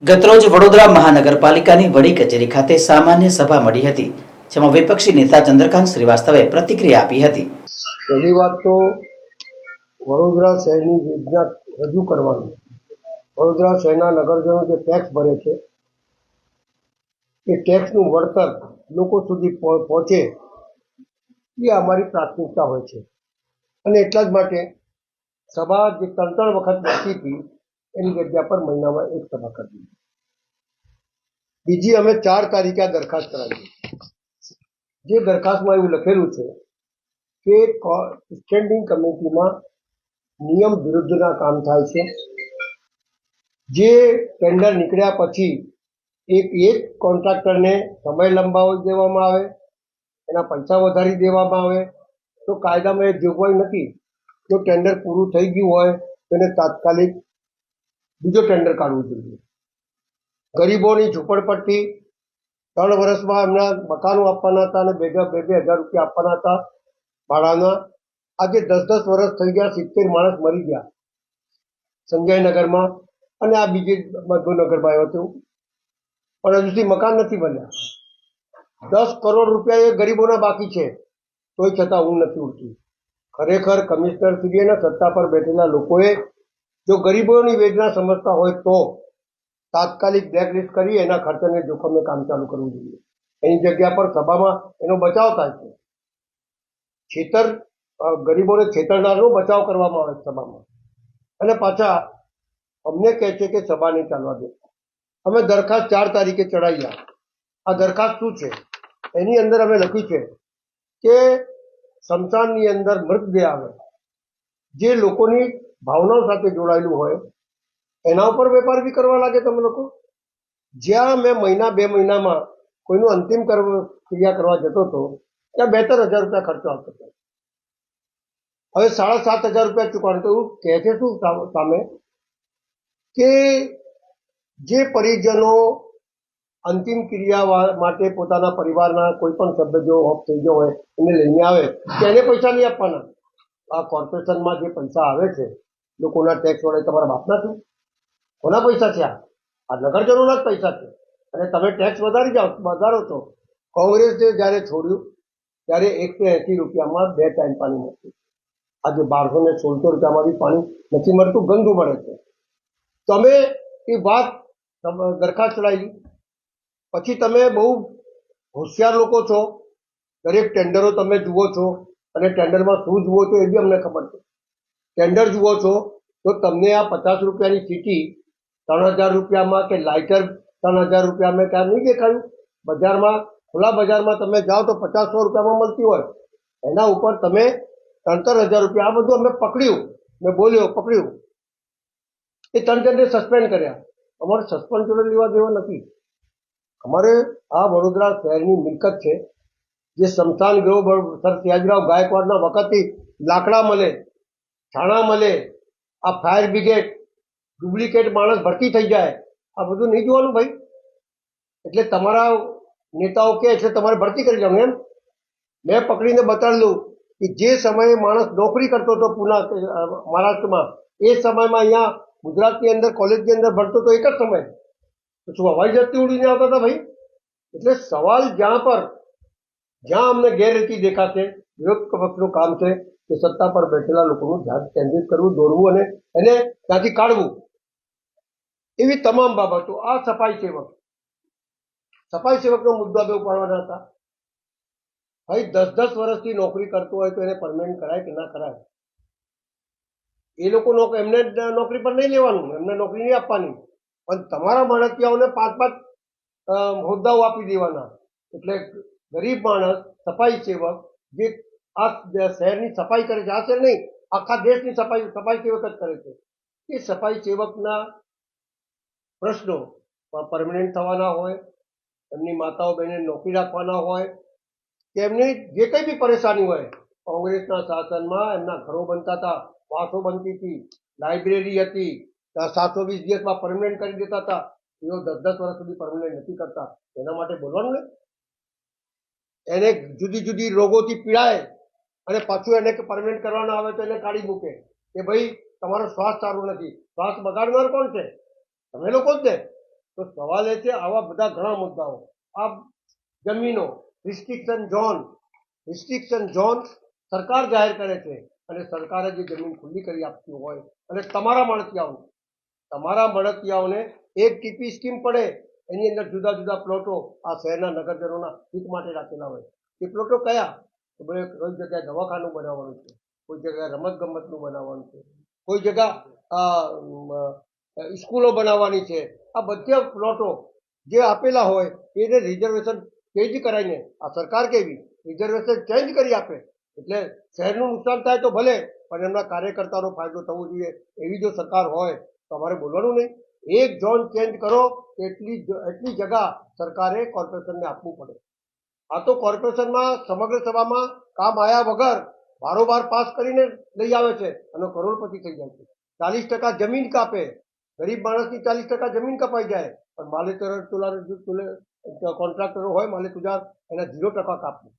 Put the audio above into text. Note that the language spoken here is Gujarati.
ગતરોજ વડોદરા મહાનગરપાલિકાની વડી કચેરી ખાતે સામાન્ય સભા મળી હતી, જેમાં વિપક્ષી નેતા ચંદ્રકાંત શ્રીવાસ્તવે પ્રતિક્રિયા આપી હતી. પહેલી વાત તો વડોદરા શહેરની યોજના રજૂ કરવાની, વડોદરા શહેરના નગરજનો જે ટેક્સ ભરે છે એ ટેક્સનું વળતર લોકો સુધી પહોંચે એ અમારી પ્રાથમિકતા હોય છે. અને એટલા જ માટે સભા જે 3 વખત બેસી હતી એની જગ્યા પર મહિનામાં એક સભા કરી. બીજી અમે 4 તારીખે આ દરખાસ્ત કરાવી. જે દરખાસ્તમાં એવું લખેલું છે કે સ્ટેન્ડિંગ કમિટીમાં નિયમ વિરુદ્ધના કામ થાય છે. જે ટેન્ડર નીકળ્યા પછી એક કોન્ટ્રાક્ટરને સમય લંબાવી દેવામાં આવે, એના પૈસા વધારી દેવામાં આવે તો કાયદામાં એ જોગવાઈ નથી. જો ટેન્ડર પૂરું થઈ ગયું હોય તો એને તાત્કાલિક બીજો ટેન્ડર કાઢવું જોઈએ. ગરીબોની ઝૂંપડપટ્ટી 3 વર્ષમાં એમના મકાનો આપવાના હતા અને 2,000 રૂપિયા આપવાના હતા ભાડાના. આજે 10 વર્ષ થઈ ગયા, 70 માણસ મરી ગયા સંજયનગરમાં, અને આ બીજે મધુનગરમાં આવ્યું હતું, પણ હજુ સુધી મકાન નથી બન્યા. 10 કરોડ રૂપિયા એ ગરીબોના બાકી છે, તોય છતાં ઊંઘ નથી ઉઠતી. ખરેખર કમિશનરશ્રી અને સત્તા પર બેઠેલા લોકોએ જો ગરીબોની વેદના સમજતા હોય તો તાત્કાલિક બ્લેકલિસ્ટ કરી એના ખર્ચને જોખમે કામ ચાલુ કરવું જોઈએ. એની જગ્યા પર સભામાં એનો બચાવ થાય છે. ગરીબોને છેતરનારનો બચાવ કરવામાં આવે છે સભામાં, અને પાછા અમને કહે છે કે સભા નહીં ચાલવા દે. અમે દરખાસ્ત 4 તારીખે ચડાવ્યા. આ દરખાસ્ત શું છે? એની અંદર અમે લખ્યું છે કે સ્મશાનની અંદર મૃતદેહ આવે, જે લોકોની ભાવનાઓ સાથે જોડાયેલું હોય એના ઉપર વેપાર બી કરવા લાગે તમે લોકો. જ્યાં મેં 2 મહિનામાં કોઈનું અંતિમ ક્રિયા કરવા જતો હતો ત્યાં 72,000 રૂપિયા ખર્ચો આવતો હતો. હવે 7,500 રૂપિયા ચૂકવાનું. તો એવું કહે છે શું સામે કે જે પરિજનો અંતિમ ક્રિયા માટે પોતાના પરિવારના કોઈ પણ સભ્ય જો ઓફ થઈ ગયો હોય એને લઈને આવે તેને પૈસા નહીં આપવાના. આ કોર્પોરેશનમાં જે પૈસા આવે છે લોકોના ટેક્સ વડે તમારા બાપના છે? કોના પૈસા છે? આ નગરજનોના જ પૈસા છે. અને તમે ટેક્સ વધારો છો. કોંગ્રેસે જ્યારે છોડ્યું ત્યારે 180 રૂપિયામાં 2 ટાઈમ પાણી મળતું. આજે 1216 રૂપિયામાંથી પાણી નથી મળતું, ગંદુ મળે છે. તમે એ વાત દરખાસ્ત ચડાવી, પછી તમે બહુ હોશિયાર લોકો છો, દરેક ટેન્ડરો તમે જુઓ છો, અને ટેન્ડરમાં શું જુઓ છો એ બી અમને ખબર છે. ટેન્ડર જુઓ છો તો તમને આ 50 રૂપિયાની ચીઠી 3,000 રૂપિયામાં કે લાઇટર 3,000 રૂપિયામાં ક્યાં નહીં દેખાયું? બજારમાં, ખુલ્લા બજારમાં તમે જાઓ તો 50-100 રૂપિયામાં મળતી હોય. એના ઉપર તમે 3,000 રૂપિયા. આ બધું અમે પકડ્યું, મેં બોલ્યો પકડ્યું. એ 3 જણને સસ્પેન્ડ કર્યા. અમારે સસ્પેન્ડ જોડે લેવા દેવા નથી. અમારે આ વડોદરા શહેરની મિલકત છે. જે સ્મશાન ગૃહ સર સયાજીરાવ ગાયકવાડના વખતથી લાકડા મળે, છાણા મળે, આ ફાયર બ્રિગેડ, ડુપ્લિકેટ માણસ ભરતી થઈ જાય, આ બધું નહીં જોવાનું ભાઈ. એટલે તમારા નેતાઓ કે એટલે તમારે ભરતી કરી લેવાનું એમ? મેં પકડીને બતાડેલું કે જે સમયે માણસ નોકરી કરતો હતો પૂના મહારાષ્ટ્રમાં, એ સમયમાં અહીંયા ગુજરાતની અંદર કોલેજની અંદર ભરતો હતો એક જ સમય. તો શું હવાઈ જહાજથી ઉડીને આવતા હતા ભાઈ? એટલે સવાલ જ્યાં અમને ગેરરીતિ દેખાશે, વિરોધ પક્ષનું કામ છે કે સત્તા પર બેઠેલા લોકોનું ધ્યાન કેન્દ્રિત કરવું, દોડવું અને એને ત્યાંથી કાઢવું. એવી તમામ બાબતો. આ સફાઈ સેવકનો મુદ્દો અમે ઉપાડવાના હતા. ભાઈ 10 વર્ષથી નોકરી કરતો હોય તો એને પરમેનન્ટ કરાય કે ના કરાય? એ લોકો એમને નોકરી પર નહીં લેવાનું, એમને નોકરી નહીં આપવાની, પણ તમારા માણસિયાઓને 5-5 હોદ્દાઓ આપી દેવાના. એટલે ગરીબ માણસ, સફાઈ સેવક, જે આ શહેરની સફાઈ કરે છે, આ શહેર નહીં આખા દેશની સફાઈ સેવક જ કરે છે, એ સફાઈ સેવકના પ્રશ્નો પરમનન્ટ થવાના હોય, એમની માતાઓ બહેને નોકરી રાખવાના હોય, કે એમની જે કંઈ બી પરેશાની હોય. કોંગ્રેસના શાસનમાં એમના ઘરો બનતા હતા, વાસો બનતી હતી, લાઇબ્રેરી હતી, 720 દિવસમાં પરમનન્ટ કરી દેતા હતા. એઓ 10 વર્ષ સુધી પરમનન્ટ નથી કરતા. એના માટે બોલવાનું ને? એને જુદી જુદી રોગોથી પીડાય અને પાછું એને પરમનન્ટ કરવાના આવે તો એને કાઢી મૂકે કે ભાઈ તમારો શ્વાસ સારું નથી. શ્વાસ બગાડનાર કોણ છે? તમે લોકો જ ને. તો સવાલ એ છે આવા બધા ઘણા મુદ્દાઓ, આ જમીનો રિસ્ટ્રિક્શન ઝોન સરકાર જાહેર કરે છે અને સરકારે જે જમીન ખુલ્લી કરી આપતી હોય અને તમારા મળતિયાઓને એક ટીપી સ્કીમ પડે એની અંદર જુદા જુદા પ્લોટો આ શહેરના નગરજનોના હિત માટે રાખેલા હોય. એ પ્લોટો કયા? તો કોઈ જગ્યાએ દવાખાનું બનાવવાનું છે, કોઈ જગ્યાએ રમત ગમતનું બનાવવાનું છે, કોઈ જગ્યા સ્કૂલો બનાવવાની છે. આ બધા પ્લોટો જે આપેલા હોય એને રિઝર્વેશન ચેન્જ કરાવીને આ સરકાર કેવી રિઝર્વેશન ચેન્જ કરી આપે એટલે શહેરનું નુકસાન થાય તો ભલે, પણ એમના કાર્યકર્તાનો ફાયદો થવો જોઈએ. એવી જો સરકાર હોય તો અમારે બોલવાનું નહીં. એક ઝોન ચેન્જ કરો એટલી જગા સરકારે કોર્પોરેશનને આપવું પડે. આ તો કોર્પોરેશનમાં સમગ્ર સભામાં કામ આવ્યા વગર બારોબાર પાસ કરીને લઈ આવે છે અને કરોડપતિ થઈ જાય છે. 40% જમીન કાપે, ગરીબ માણસની 40% જમીન કપાઈ જાય, પણ કોન્ટ્રાક્ટરો હોય માલિક એના 0% કાપવું.